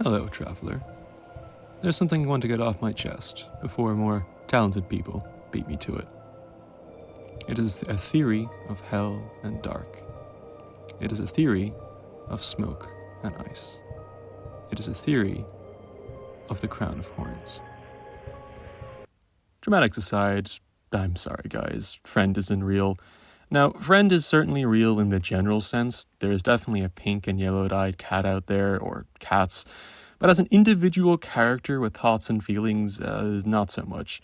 Hello, traveler. There's something I want to get off my chest before more talented people beat me to it. It is a theory of hell and dark. It is a theory of smoke and ice. It is a theory of the crown of horns. Dramatics aside, I'm sorry guys, friend isn't real. Now, friend is certainly real in the general sense. There is definitely a pink and yellow-eyed cat out there, or cats. But as an individual character with thoughts and feelings, not so much.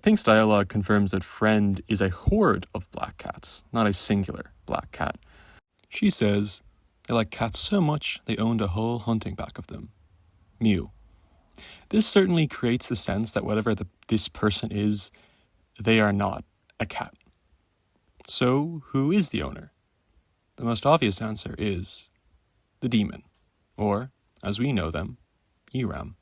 Pink's dialogue confirms that Friend is a horde of black cats, not a singular black cat. She says they like cats so much they owned a whole hunting pack of them. Mew. This certainly creates the sense that whatever this person is, they are not a cat. So, who is the owner? The most obvious answer is the demon, or, as we know them, Eram.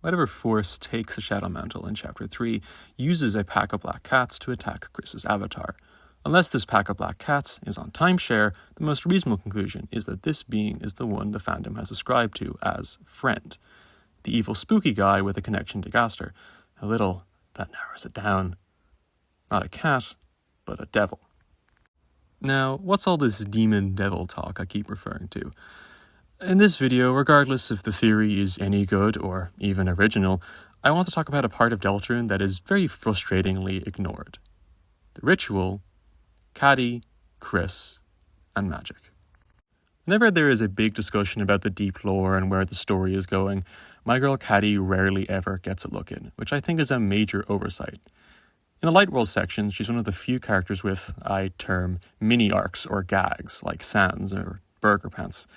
Whatever force takes the Shadow Mantle in Chapter 3 uses a pack of black cats to attack Chris's avatar. Unless this pack of black cats is on timeshare, the most reasonable conclusion is that this being is the one the fandom has ascribed to as Friend, the evil spooky guy with a connection to Gaster. A little that narrows it down. Not a cat, but a devil. Now, what's all this demon-devil talk I keep referring to? In this video, regardless if the theory is any good or even original, I want to talk about a part of Deltarune that is very frustratingly ignored. The ritual, Caddy, Chris, and magic. Whenever there is a big discussion about the deep lore and where the story is going, my girl Caddy rarely ever gets a look in, which I think is a major oversight. In the Light World section, she's one of the few characters with, I term, mini-arcs or gags, like Sans or Burger Pants.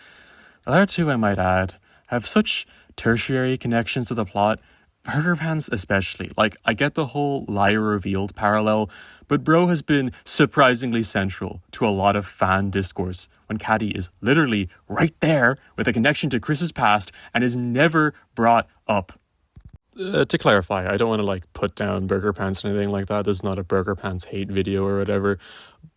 The other two, I might add, have such tertiary connections to the plot, Burger Pants especially. Like, I get the whole liar revealed parallel, but bro has been surprisingly central to a lot of fan discourse when Caddy is literally right there with a connection to Chris's past and is never brought up. To clarify, I don't want to put down Burger Pants or anything like that. This is not a Burger Pants hate video or whatever.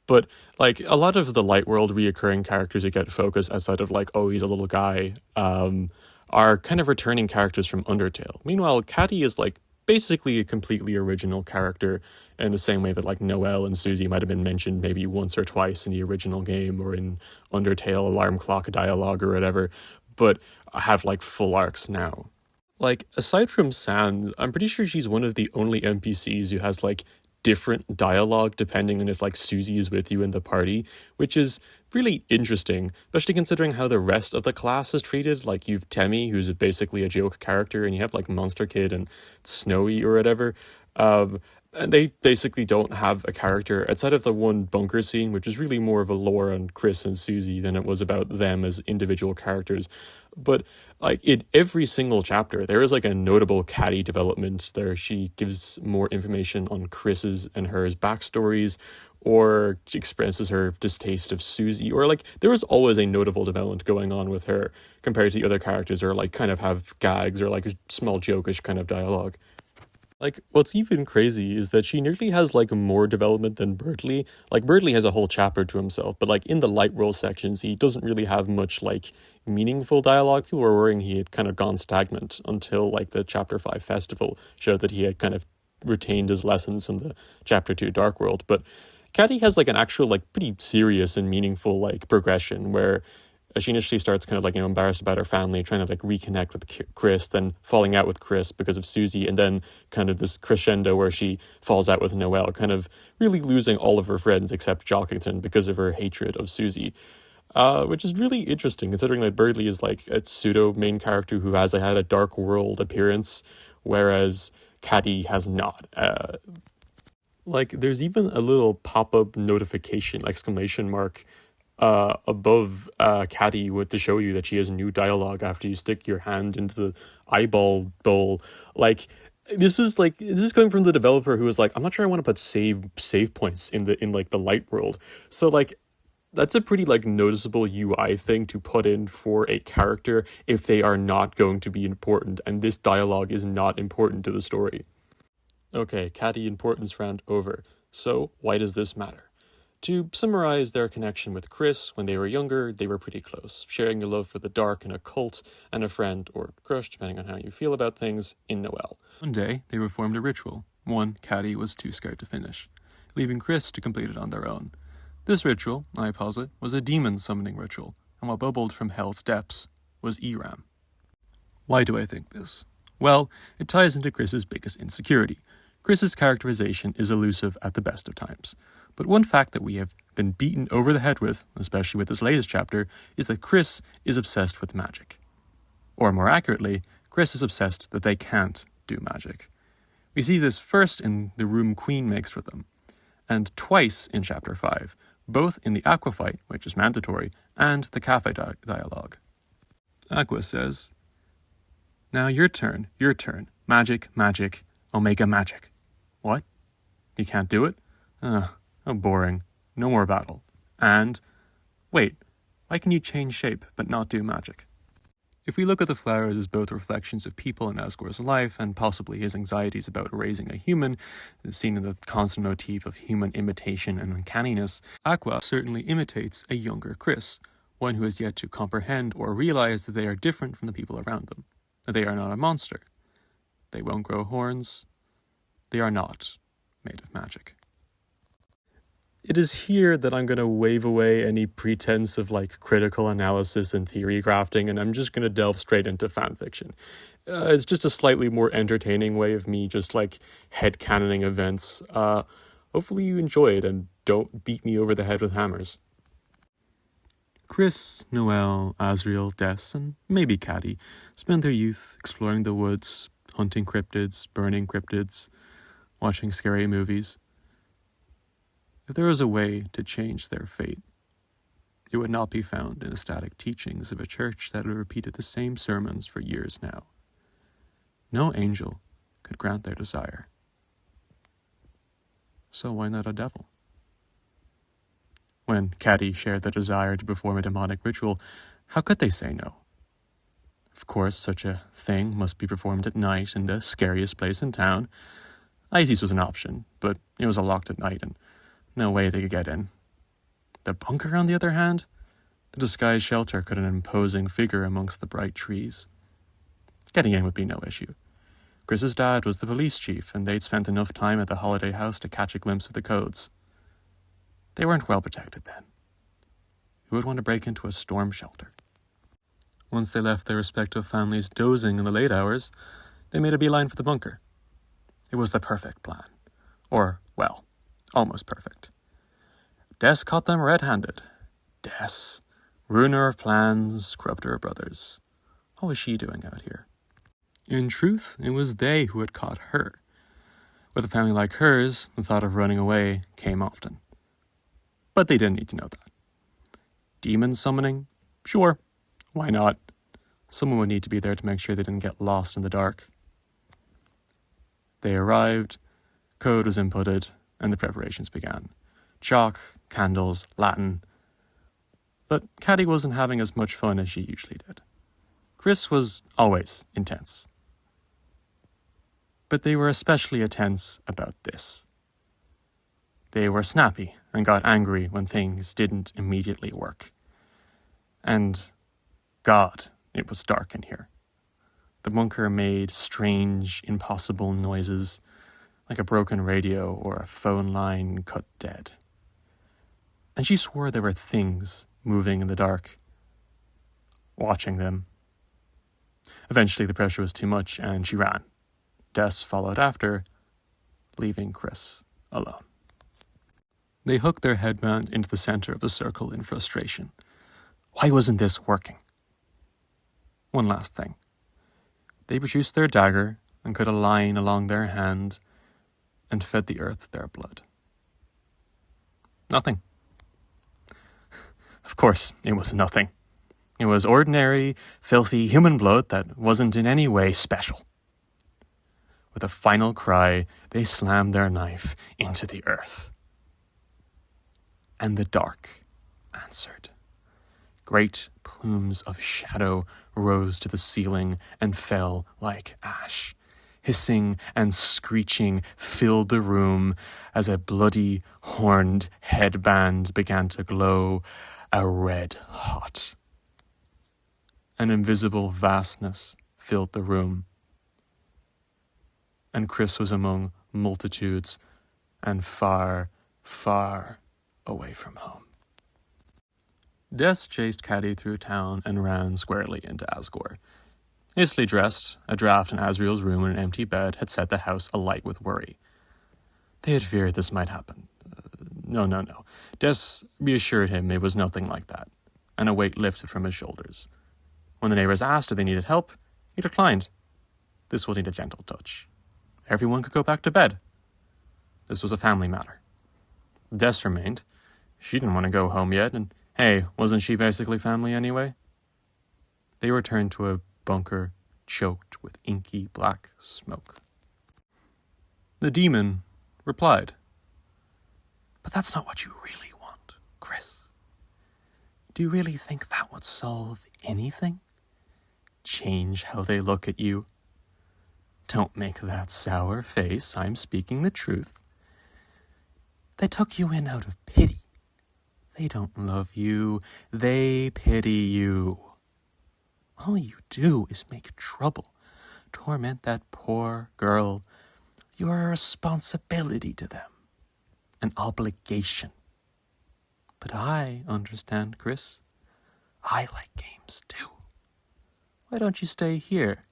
But a lot of the Light World reoccurring characters that get focused outside of oh, he's a little guy, are kind of returning characters from Undertale. Meanwhile, Caddy is basically a completely original character in the same way that Noelle and Susie might have been mentioned maybe once or twice in the original game or in Undertale alarm clock dialogue or whatever, but have full arcs now. Aside from Sans, I'm pretty sure she's one of the only NPCs who has different dialogue depending on if Susie is with you in the party, which is really interesting, especially considering how the rest of the class is treated. You've Temmie, who's basically a joke character, and you have Monster Kid and Snowy or whatever. And they basically don't have a character outside of the one bunker scene, which is really more of a lore on Chris and Susie than it was about them as individual characters. But in every single chapter, there is a notable Caddy development there. She gives more information on Chris's and hers backstories, or she expresses her distaste of Susie, or there was always a notable development going on with her compared to the other characters, or kind of have gags or a small jokish kind of dialogue. What's even crazy is that she nearly has, more development than Bertley. Bertley has a whole chapter to himself, but, in the Light World sections, he doesn't really have much, meaningful dialogue. People were worrying he had kind of gone stagnant until, the Chapter 5 festival showed that he had kind of retained his lessons from the Chapter 2 Dark World. But Caddy has, an actual, pretty serious and meaningful, progression where she initially starts kind of embarrassed about her family, trying to reconnect with Chris, then falling out with Chris because of Susie, and then kind of this crescendo where she falls out with Noelle, kind of really losing all of her friends except Jockington because of her hatred of Susie. Which is really interesting considering that Birdley is a pseudo main character who has had a Dark World appearance, whereas Caddy has not. There's even a little pop-up notification, exclamation mark, above Caddy to show you that she has new dialogue after you stick your hand into the eyeball bowl. This is going from the developer who was I'm not sure I want to put save points in the Light World. So that's a pretty noticeable UI thing to put in for a character if they are not going to be important, and this dialogue is not important to the story. Okay, Caddy importance round over. So why does this matter? To summarize their connection with Chris, when they were younger, they were pretty close, sharing a love for the dark and occult, and a friend, or crush, depending on how you feel about things, in Noel. One day, they performed a ritual, one Caddy was too scared to finish, leaving Chris to complete it on their own. This ritual, I posit, was a demon summoning ritual, and what bubbled from hell's depths was Eram. Why do I think this? Well, it ties into Chris's biggest insecurity. Chris's characterization is elusive at the best of times. But one fact that we have been beaten over the head with, especially with this latest chapter, is that Chris is obsessed with magic. Or more accurately, Chris is obsessed that they can't do magic. We see this first in the room Queen makes for them, and twice in chapter 5, both in the Aqua fight, which is mandatory, and the cafe dialogue. Aqua says, "Now your turn, magic, magic, Omega magic." What? You can't do it? How boring. No more battle. And, wait, why can you change shape but not do magic? If we look at the flowers as both reflections of people in Asgore's life and possibly his anxieties about raising a human, seen in the constant motif of human imitation and uncanniness, Aqua certainly imitates a younger Chris, one who has yet to comprehend or realize that they are different from the people around them, that they are not a monster. They won't grow horns. They are not made of magic. It is here that I'm going to wave away any pretense of critical analysis and theory crafting, and I'm just going to delve straight into fanfiction. It's just a slightly more entertaining way of me just headcanoning events. Hopefully you enjoy it and don't beat me over the head with hammers. Chris, Noel, Asriel, Des, and maybe Caddy spend their youth exploring the woods, hunting cryptids, burning cryptids, watching scary movies. If there was a way to change their fate, it would not be found in the static teachings of a church that had repeated the same sermons for years now. No angel could grant their desire. So why not a devil? When Caddy shared the desire to perform a demonic ritual, how could they say no? Of course, such a thing must be performed at night in the scariest place in town. Isis was an option, but it was locked at night and no way they could get in. The bunker, on the other hand? The disguised shelter could an imposing figure amongst the bright trees. Getting in would be no issue. Chris's dad was the police chief, and they'd spent enough time at the holiday house to catch a glimpse of the codes. They weren't well protected then. Who would want to break into a storm shelter? Once they left their respective families dozing in the late hours, they made a beeline for the bunker. It was the perfect plan. Or, well, almost perfect. Des caught them red-handed. Des, ruiner of plans, corrupter of brothers. What was she doing out here? In truth, it was they who had caught her. With a family like hers, the thought of running away came often. But they didn't need to know that. Demon summoning? Sure, why not? Someone would need to be there to make sure they didn't get lost in the dark. They arrived, code was inputted, and the preparations began. Chalk, candles, Latin. But Caddy wasn't having as much fun as she usually did. Chris was always intense. But they were especially tense about this. They were snappy and got angry when things didn't immediately work. And, God, it was dark in here. The bunker made strange, impossible noises, like a broken radio or a phone line cut dead. And she swore there were things moving in the dark, watching them. Eventually the pressure was too much and she ran. Des followed after, leaving Chris alone. They hooked their headband into the center of the circle in frustration. Why wasn't this working? One last thing. They produced their dagger and cut a line along their hand and fed the earth their blood. Nothing. Of course, it was nothing. It was ordinary, filthy human blood that wasn't in any way special. With a final cry, they slammed their knife into the earth. And the dark answered. Great plumes of shadow rose to the ceiling and fell like ash, hissing and screeching filled the room as a bloody, horned headband began to glow a red hot. An invisible vastness filled the room, and Chris was among multitudes and far, far away from home. Des chased Caddy through town and ran squarely into Asgore. Hastily dressed, a draft in Asriel's room and an empty bed had set the house alight with worry. They had feared this might happen. No. Des reassured him it was nothing like that, and a weight lifted from his shoulders. When the neighbors asked if they needed help, he declined. This will need a gentle touch. Everyone could go back to bed. This was a family matter. Des remained. She didn't want to go home yet, and hey, wasn't she basically family anyway? They returned to a bunker choked with inky black smoke. The demon replied, "But that's not what you really want, Chris. Do you really think that would solve anything? Change how they look at you? Don't make that sour face. I'm speaking the truth. They took you in out of pity. They don't love you. They pity you. All you do is make trouble, torment that poor girl. You're a responsibility to them, an obligation. But I understand, Chris. I like games too. Why don't you stay here?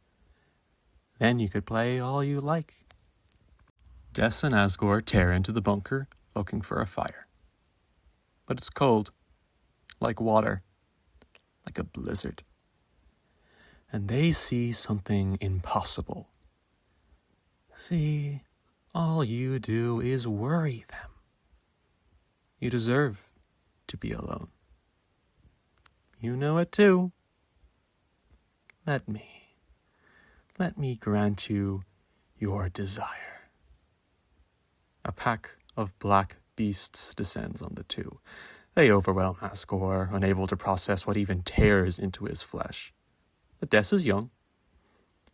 Then you could play all you like." Des and Asgore tear into the bunker, looking for a fire. But it's cold, like water, like a blizzard. And they see something impossible. See, all you do is worry them. You deserve to be alone. You know it too. Let me grant you your desire. A pack of black beasts descends on the two. They overwhelm Asgore, unable to process what even tears into his flesh. But Des is young,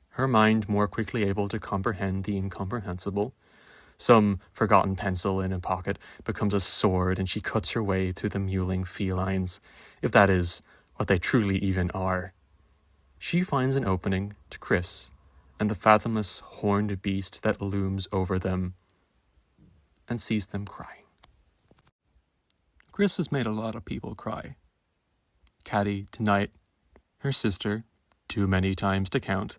her mind more quickly able to comprehend the incomprehensible. Some forgotten pencil in a pocket becomes a sword, and she cuts her way through the mewling felines, if that is what they truly even are. She finds an opening to Chris and the fathomless horned beast that looms over them, and sees them crying. Chris has made a lot of people cry. Caddy tonight, her sister, too many times to count.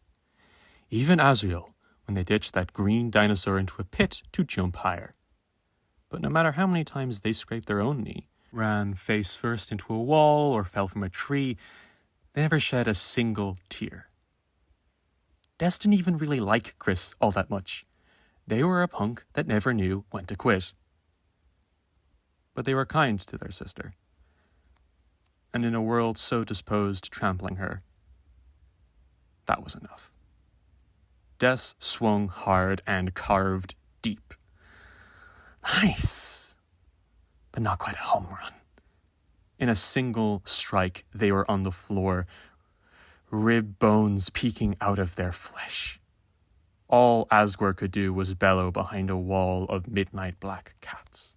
Even Asriel, when they ditched that green dinosaur into a pit to jump higher. But no matter how many times they scraped their own knee, ran face first into a wall, or fell from a tree, they never shed a single tear. Des didn't even really like Chris all that much. They were a punk that never knew when to quit. But they were kind to their sister. And in a world so disposed to trampling her, that was enough. Des swung hard and carved deep. Nice, but not quite a home run. In a single strike, they were on the floor, rib bones peeking out of their flesh. All Asgore could do was bellow behind a wall of midnight black cats.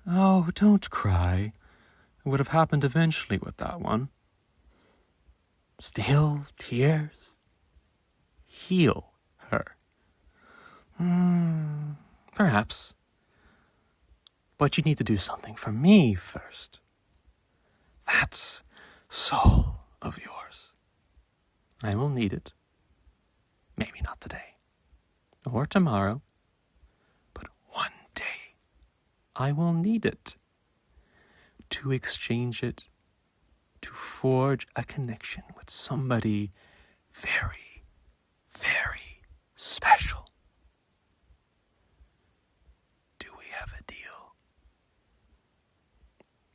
Oh, don't cry. It would have happened eventually with that one. Still tears? Heal her. Perhaps. But you need to do something for me first. That soul of yours. I will need it. Maybe not today or tomorrow, but one day I will need it to exchange it, to forge a connection with somebody very, very special. Do we have a deal?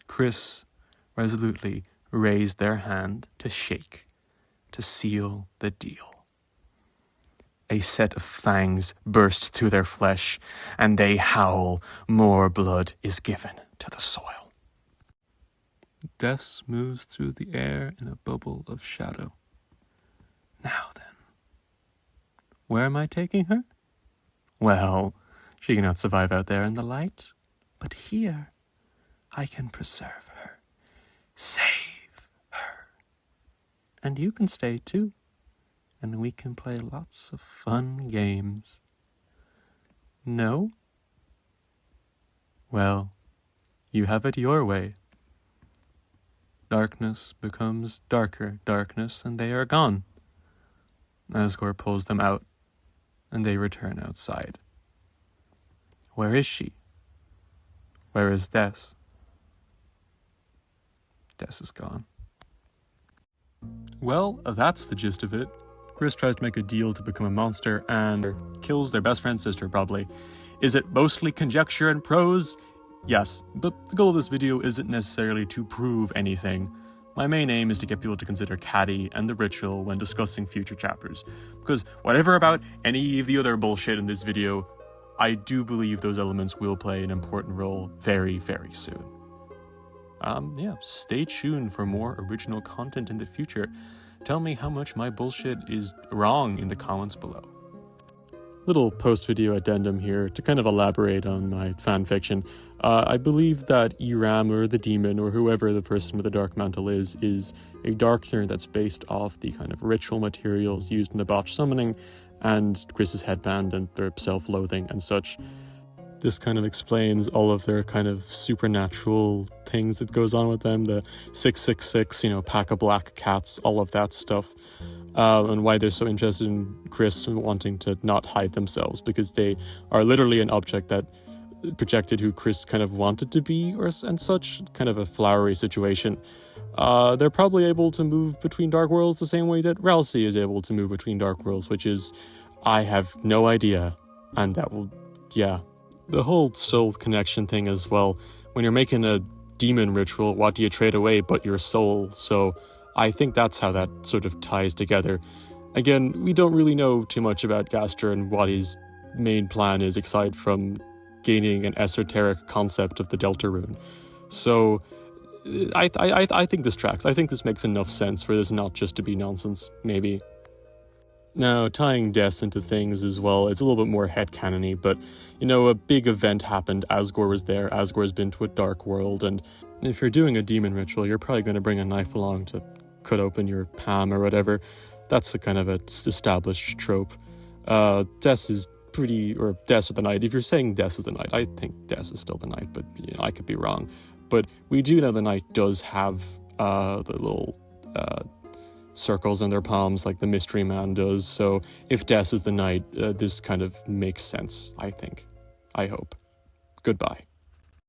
Chris resolutely raised their hand to shake, to seal the deal. A set of fangs burst through their flesh, and they howl. More blood is given to the soil. Des moves through the air in a bubble of shadow. Now then, Where am I taking her? Well, she cannot survive out there in the light, but here I can preserve her, save her. And you can stay too, and we can play lots of fun games. No? Well, you have it your way. Darkness becomes darker darkness, and they are gone. Asgore pulls them out, and they return outside. Where is she? Where is Des? Des is gone. Well, that's the gist of it. Chris tries to make a deal to become a monster and kills their best friend's sister, probably. Is it mostly conjecture and prose? Yes, but the goal of this video isn't necessarily to prove anything. My main aim is to get people to consider Caddy and the ritual when discussing future chapters, because whatever about any of the other bullshit in this video, I do believe those elements will play an important role very, very soon. Yeah, stay tuned for more original content in the future. Tell me how much my bullshit is wrong in the comments below. Little post-video addendum here to kind of elaborate on my fanfiction. I believe that Iram, or the demon, or whoever the person with the dark mantle is a darkener that's based off the kind of ritual materials used in the botch summoning, and Chris's headband and their self-loathing and such. This kind of explains all of their kind of supernatural things that goes on with them, the 666, pack of black cats, all of that stuff. And why they're so interested in Chris wanting to not hide themselves, because they are literally an object that projected who Chris kind of wanted to be, and such, kind of a flowery situation. They're probably able to move between dark worlds the same way that Ralsei is able to move between dark worlds, which is, I have no idea, and that will, yeah. The whole soul connection thing as well, when you're making a demon ritual, what do you trade away but your soul? So I think that's how that sort of ties together. Again, we don't really know too much about Gaster and what his main plan is, aside from gaining an esoteric concept of the Deltarune. So I think this tracks. I think this makes enough sense for this not just to be nonsense, maybe. Now, tying Des into things as well, it's a little bit more headcanon-y, but, a big event happened, Asgore was there, Asgore's been to a dark world, and if you're doing a demon ritual, you're probably going to bring a knife along to cut open your palm or whatever. That's a kind of an established trope. Des is or Des of the Night, if you're saying Des is the Night, I think Des is still the Night, but I could be wrong. But we do know the Night does have the little circles on their palms like the Mystery Man does, so if Des is the Night, this kind of makes sense, I think. I hope. Goodbye.